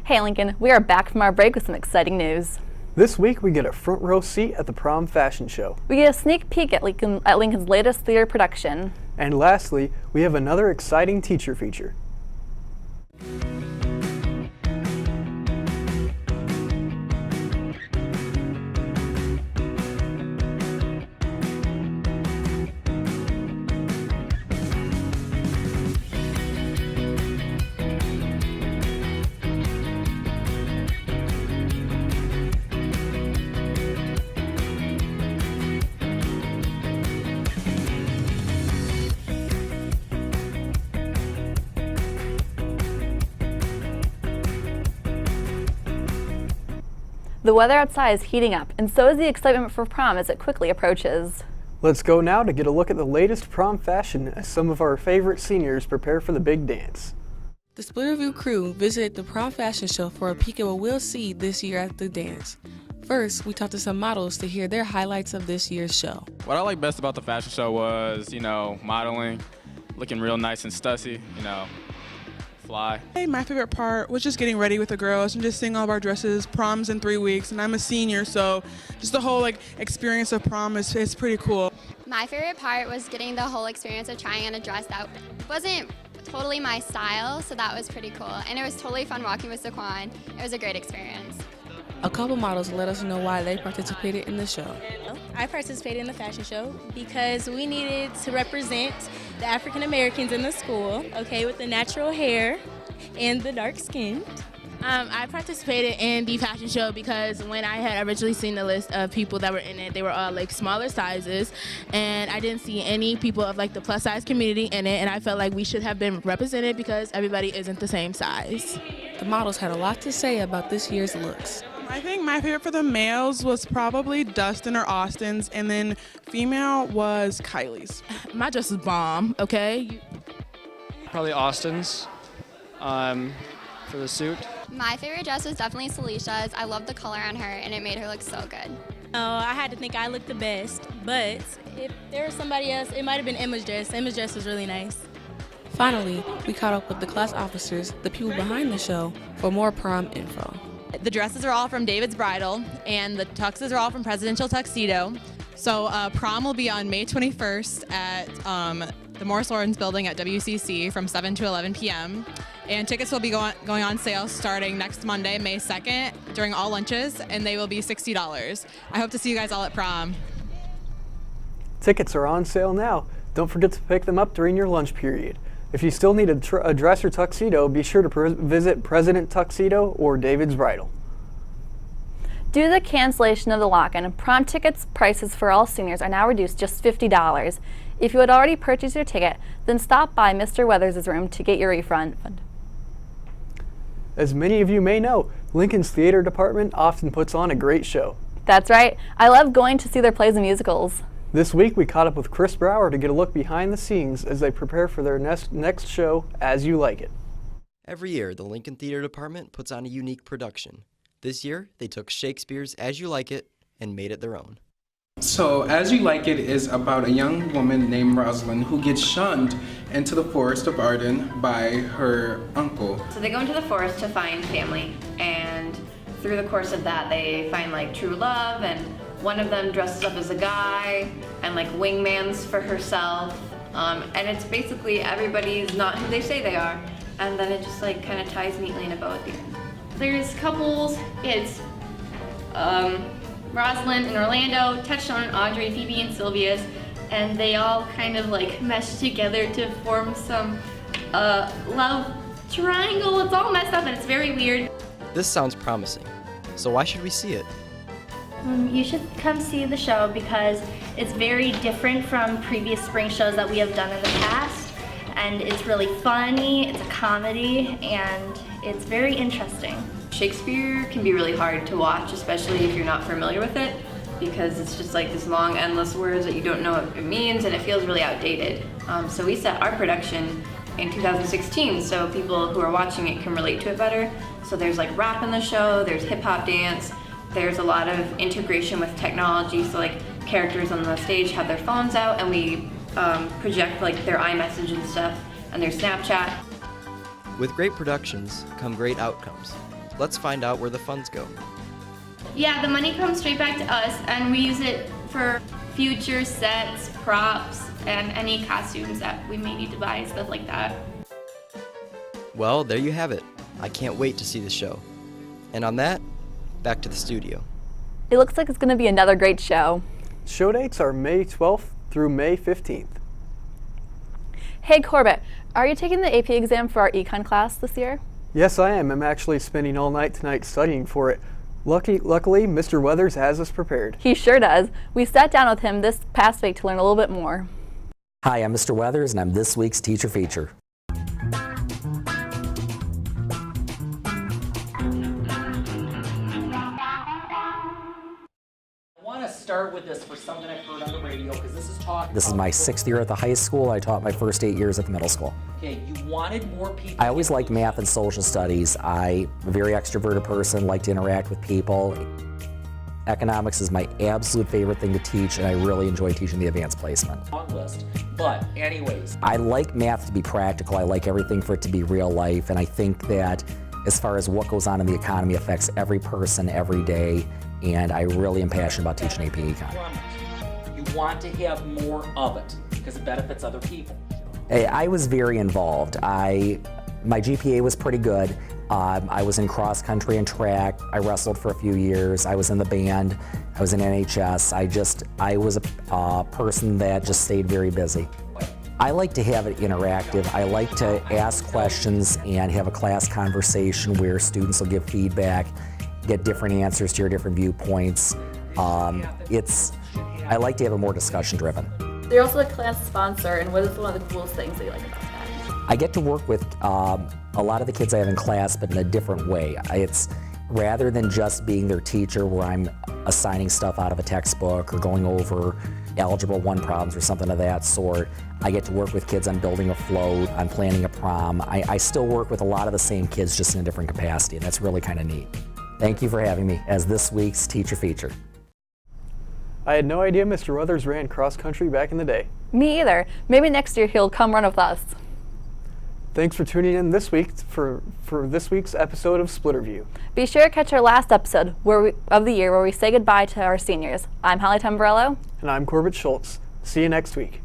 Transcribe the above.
Hey Lincoln, we are back from our break with some exciting news. This week we get a front row seat at the Prom Fashion Show. We get a sneak peek at Lincoln's latest theater production. And lastly, we have another exciting teacher feature. The weather outside is heating up, and so is the excitement for prom as it quickly approaches. Let's go now to get a look at the latest prom fashion as some of our favorite seniors prepare for the big dance. The Splitterview crew visited the Prom Fashion Show for a peek at what we'll see this year at the dance. First, we talked to some models to hear their highlights of this year's show. What I like best about the fashion show was, modeling, looking real nice and stussy, fly. Hey, my favorite part was just getting ready with the girls and just seeing all of our dresses. Prom's in 3 weeks, and I'm a senior, so just the whole experience of prom is pretty cool. My favorite part was getting the whole experience of trying on a dress that wasn't totally my style, so that was pretty cool. And it was totally fun walking with Saquon. It was a great experience. A couple models let us know why they participated in the show. I participated in the fashion show because we needed to represent the African Americans in the school, with the natural hair and the dark skin. I participated in the fashion show because when I had originally seen the list of people that were in it, they were all smaller sizes, and I didn't see any people of the plus size community in it, and I felt like we should have been represented because everybody isn't the same size. The models had a lot to say about this year's looks. I think my favorite for the males was probably Dustin or Austin's, and then female was Kylie's. My dress is bomb, okay? Probably Austin's for the suit. My favorite dress was definitely Celicia's. I loved the color on her, and it made her look so good. Oh, I had to think I looked the best, but if there was somebody else, it might have been Emma's dress. Emma's dress was really nice. Finally, we caught up with the class officers, the people behind the show, for more prom info. The dresses are all from David's Bridal, and the tuxes are all from Presidential Tuxedo. So prom will be on May 21st at the Morris Lawrence building at WCC from 7 to 11 p.m. And tickets will be going on sale starting next Monday, May 2nd, during all lunches, and they will be $60. I hope to see you guys all at prom. Tickets are on sale now. Don't forget to pick them up during your lunch period. If you still need a dress or tuxedo, be sure to visit President Tuxedo or David's Bridal. Due to the cancellation of the lock-in, prom tickets prices for all seniors are now reduced just $50. If you had already purchased your ticket, then stop by Mr. Weathers' room to get your refund. As many of you may know, Lincoln's theater department often puts on a great show. That's right. I love going to see their plays and musicals. This week we caught up with Chris Brower to get a look behind the scenes as they prepare for their next show, As You Like It. Every year, the Lincoln Theater Department puts on a unique production. This year, they took Shakespeare's As You Like It and made it their own. So, As You Like It is about a young woman named Rosalind who gets shunned into the forest of Arden by her uncle. So they go into the forest to find family, and through the course of that, they find true love, and one of them dresses up as a guy and wingmans for herself. And it's basically everybody's not who they say they are. And then it just kind of ties neatly in a bow at the end. There's couples, it's Rosalind and Orlando, Touchstone, Audrey, Phoebe, and Sylvia's. And they all kind of mesh together to form some love triangle. It's all messed up and it's very weird. This sounds promising. So why should we see it? You should come see the show because it's very different from previous spring shows that we have done in the past, and it's really funny, it's a comedy, and it's very interesting. Shakespeare can be really hard to watch, especially if you're not familiar with it, because it's just this long, endless words that you don't know what it means, and it feels really outdated. So we set our production in 2016, so people who are watching it can relate to it better. So there's rap in the show, there's hip-hop dance, there's a lot of integration with technology, so characters on the stage have their phones out and we project their iMessage and stuff and their Snapchat. With great productions come great outcomes. Let's find out where the funds go. Yeah, the money comes straight back to us, and we use it for future sets, props, and any costumes that we may need to buy, stuff like that. Well, there you have it. I can't wait to see the show. And on that, back to the studio. It looks like it's going to be another great show. Show dates are May 12th through May 15th. Hey Corbitt, are you taking the AP exam for our econ class this year? Yes, I am. I'm actually spending all night tonight studying for it. Luckily, Mr. Weathers has us prepared. He sure does. We sat down with him this past week to learn a little bit more. Hi, I'm Mr. Weathers, and I'm this week's teacher feature. I want to start with this for something I've heard on the radio, because this is talk. This is my 6th year at the high school. I taught my first 8 years at the middle school. Okay, you wanted more people. I always liked math and social studies. I'm a very extroverted person, like to interact with people. Economics is my absolute favorite thing to teach, and I really enjoy teaching the advanced placement. Long list. But anyways. I like math to be practical. I like everything for it to be real life, and I think that as far as what goes on in the economy affects every person every day, and I really am passionate about teaching AP Econ. You want to have more of it because it benefits other people. I was very involved. My GPA was pretty good. I was in cross country and track. I wrestled for a few years. I was in the band. I was in NHS. I was a person that just stayed very busy. I like to have it interactive. I like to ask questions and have a class conversation where students will give feedback, get different answers to your different viewpoints. I like to have it more discussion driven. You're also a class sponsor, and what is one of the coolest things that you like about that? I get to work with a lot of the kids I have in class, but in a different way. It's rather than just being their teacher where I'm assigning stuff out of a textbook or going over Algebra 1 problems or something of that sort. I get to work with kids on building a float, on planning a prom. I still work with a lot of the same kids, just in a different capacity, and that's really kind of neat. Thank you for having me as this week's teacher feature. I had no idea Mr. Weathers ran cross country back in the day. Me either. Maybe next year he'll come run with us. Thanks for tuning in this week for this week's episode of Splitterview. Be sure to catch our last episode of the year where we say goodbye to our seniors. I'm Holly Tumbarello. And I'm Corbitt Schulz. See you next week.